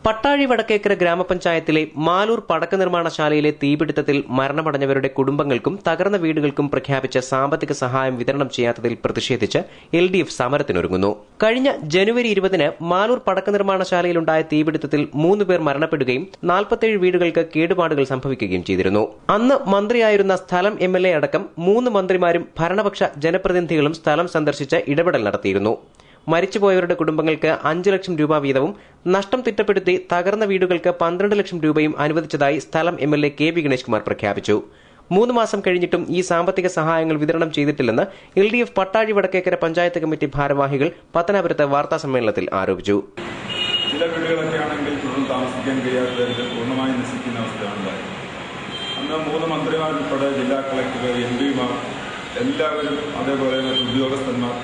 പട്ടാഴി വടക്കേക്കര ഗ്രാമപഞ്ചായത്തിലെ മാലൂർ പടക്ക നിർമ്മാണശാലയിലെ തീപിടുത്തത്തിൽ മരണമടഞ്ഞവരുടെ കുടുംബങ്ങൾക്കും തകർന്ന വീടുകൾക്കും പ്രഖ്യാപിച്ച സാമ്പത്തിക സഹായം വിതരണം ചെയ്യാത്തതിൽ പ്രതിഷേധിച്ച് LDF സമരത്തിനൊരുങ്ങുന്നു. കഴിഞ്ഞ ജനുവരി 20-ന് മാലൂർ പടക്ക നിർമ്മാണശാലയിലുണ്ടായ തീപിടുത്തത്തിൽ 3 പേർ മരണപ്പെടുകയും 47 വീടുകൾക്ക് കേടുപാടുകൾ സംഭവിക്കുകയും ചെയ്തിരുന്നു. അന്ന് മന്ത്രിയായിരുന്ന സ്ഥലം MLA അടക്കം 3 മന്ത്രിമാരും ഭരണപക്ഷ ജനപ്രതിനിധികളും സ്ഥലം സന്ദർശിച്ച് ഇടപെടൽ നടത്തിയിരുന്നു. മരിച്ചുപോയവരുടെ കുടുംബങ്ങൾക്ക് 5 ലക്ഷം രൂപ വീതവും നഷ്ടം തിട്ടപ്പെടുത്തി തകർന്ന വീടുകൾക്ക് 12 ലക്ഷം രൂപയും അനുവദിച്ചതായി സ്ഥലം MLA KV ഗണേഷ് കുമാർ പ്രഖ്യാപിച്ചു. 3 മാസം കഴിഞ്ഞിട്ടും ഈ സാമ്പത്തിക സഹായങ്ങൾ വിതരണം ചെയ്തിട്ടില്ലെന്ന് LDF പട്ടാഴി വടക്കേക്കര പഞ്ചായത്ത് കമ്മിറ്റി ഭാരവാഹികൾ പത്തനാപുരത്ത് വാർത്താ സമ്മേളനത്തിൽ ആരോപിച്ചു. ചില വീടുകളൊക്കെ ആണെങ്കിൽ തുടർന്ന് താമസിക്കാൻ കഴിയാത്ത തരത്തിൽ പൂർണ്ണമായി നശിക്കുന്ന അവസ്ഥയാണ്. അന്ന് 3 മന്ത്രിമാർ ഉൾപ്പെടെ ജില്ലാ കളക്ടർ, MPമാർ എല്ലാവരും അതേപോലെ ഉദ്യോഗസ്ഥന്മാർ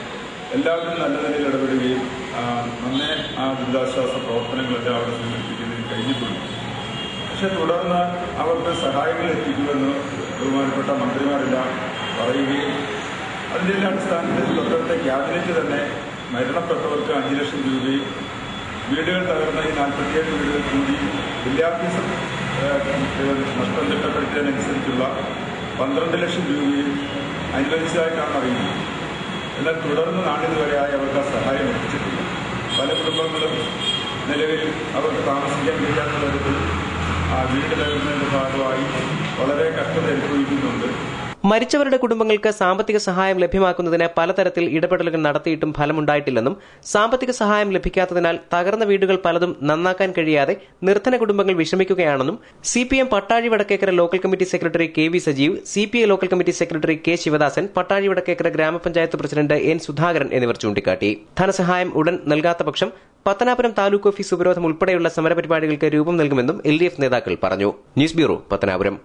എല്ലാവരും നല്ല നിലയിൽ ഇടപെടുകയും നന്നെ ആ ദുരിതാശ്വാസ പ്രവർത്തനങ്ങളെല്ലാം അവിടെ സംഘടിപ്പിക്കുന്നതിന് കഴിഞ്ഞിട്ടുണ്ട്. പക്ഷെ തുടർന്ന് അവർക്ക് സഹായങ്ങൾ എത്തിക്കുമെന്ന് ബഹുമാനപ്പെട്ട മന്ത്രിമാരെല്ലാം പറയുകയും അതിൻ്റെ അടിസ്ഥാനത്തിൽ തൊട്ടടുത്ത ക്യാബിനറ്റ് തന്നെ മരണപ്പെട്ടവർക്ക് 5 ലക്ഷം രൂപയും വീടുകൾ തകർന്ന ഈ 47 വീടുകൾ കൂടി വിദ്യാഭ്യാസ നഷ്ടം തിട്ടപ്പെടുത്തിയതിനനുസരിച്ചുള്ള 12 ലക്ഷം രൂപയും അനുവദിച്ചതായിട്ടാണ് അറിയുന്നത്. എന്നാൽ തുടർന്ന് നാളിതുവരെയായി അവർക്ക് ആ സഹായം എത്തിച്ചിട്ടില്ല. പല കുടുംബങ്ങളും നിലവിൽ അവർക്ക് താമസിക്കാൻ കഴിയാത്ത തരത്തിൽ ആ വീട് തകർന്നതിന്റെ ഭാഗമായി വളരെ കഷ്ടത അനുഭവിക്കുന്നുണ്ട്. മരിച്ചവരുടെ കുടുംബങ്ങൾക്ക് സാമ്പത്തിക സഹായം ലഭ്യമാക്കുന്നതിന് പലതരത്തിൽ ഇടപെടലുകൾ നടത്തിയിട്ടും ഫലമുണ്ടായിട്ടില്ലെന്നും സാമ്പത്തിക സഹായം ലഭിക്കാത്തതിനാൽ തകർന്ന വീടുകൾ പലതും നന്നാക്കാൻ കഴിയാതെ നിർധന കുടുംബങ്ങൾ വിഷമിക്കുകയാണെന്നും CPM Pattazhi Vadakkekara local committee secretary KV Sajeev, CPI local committee secretary K Sivadasan, Pattazhi Vadakkekara grama panchayat president N Sudhakaran എന്നിവർ ചൂണ്ടിക്കാട്ടി. ധനസഹായം ഉടൻ നൽകാത്ത പക്ഷം പത്തനാപുരം താലൂക്ക് ഓഫീസ് ഉപരോധം ഉൾപ്പെടെയുള്ള സമരപരിപാടികൾക്ക് രൂപം നൽകുമെന്നും LDF നേതാക്കൾ പറഞ്ഞു. News bureau, Pathanapuram.